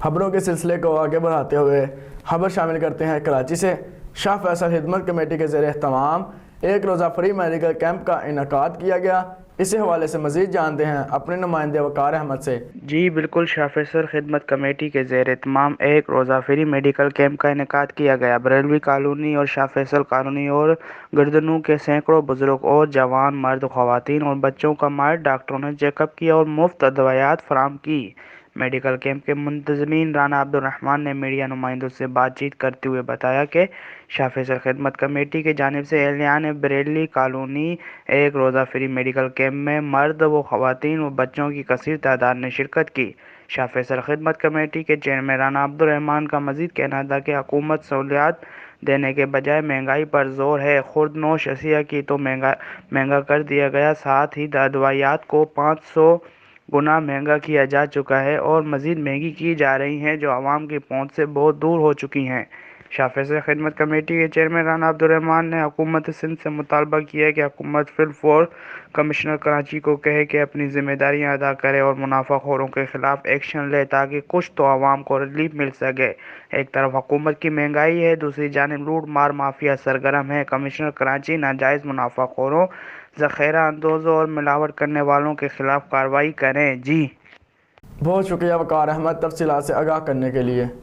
خبروں کے سلسلے کو آگے بڑھاتے ہوئے خبر شامل کرتے ہیں کراچی سے۔ شاہ فیصل خدمت کمیٹی کے زیر اہتمام ایک روزہ فری میڈیکل کیمپ کا انعقاد کیا گیا۔ اسی حوالے سے مزید جانتے ہیں اپنے نمائندے وقار احمد سے۔ جی بالکل، شاہ فیصل خدمت کمیٹی کے زیر اہتمام ایک روزہ فری میڈیکل کیمپ کا انعقاد کیا گیا۔ بریلوی کالونی اور شاہ فیصل کالونی اور گردنوں کے سینکڑوں بزرگ اور جوان مرد، خواتین اور بچوں کا ماہر ڈاکٹروں نے چیک اپ کیا اور مفت ادویات فراہم کی۔ میڈیکل کیمپ کے منتظمین رانا عبدالرحمان نے میڈیا نمائندوں سے بات چیت کرتے ہوئے بتایا کہ شاہ فیصل خدمت کمیٹی کی جانب سے اہلیان بریلوی کالونی ایک روزہ فری میڈیکل کیمپ میں مرد و خواتین و بچوں کی کثیر تعداد نے شرکت کی۔ شاہ فیصل خدمت کمیٹی کے چیئرمین رانا عبدالرحمان کا مزید کہنا تھا کہ حکومت سہولیات دینے کے بجائے مہنگائی پر زور ہے۔ خورد نوش اشیاء کی تو مہنگا کر دیا گیا، ساتھ ہی ادویات کو 500 گنا مہنگا کیا جا چکا ہے اور مزید مہنگی کی جا رہی ہیں جو عوام کی پہنچ سے بہت دور ہو چکی ہیں۔ شاہ فیصل خدمت کمیٹی کے چیئرمین رانا عبدالرحمان نے حکومت سندھ سے مطالبہ کیا کہ حکومت فی الفور کمشنر کراچی کو کہے کہ اپنی ذمہ داریاں ادا کرے اور منافع خوروں کے خلاف ایکشن لے تاکہ کچھ تو عوام کو ریلیف مل سکے۔ ایک طرف حکومت کی مہنگائی ہے، دوسری جانب لوٹ مار مافیا سرگرم ہے۔ کمشنر کراچی ناجائز منافع خوروں، ذخیرہ اندوزوں اور ملاوٹ کرنے والوں کے خلاف کارروائی کریں۔ جی بہت شکریہ وقار احمد، تفصیلات سے آگاہ کرنے کے لیے۔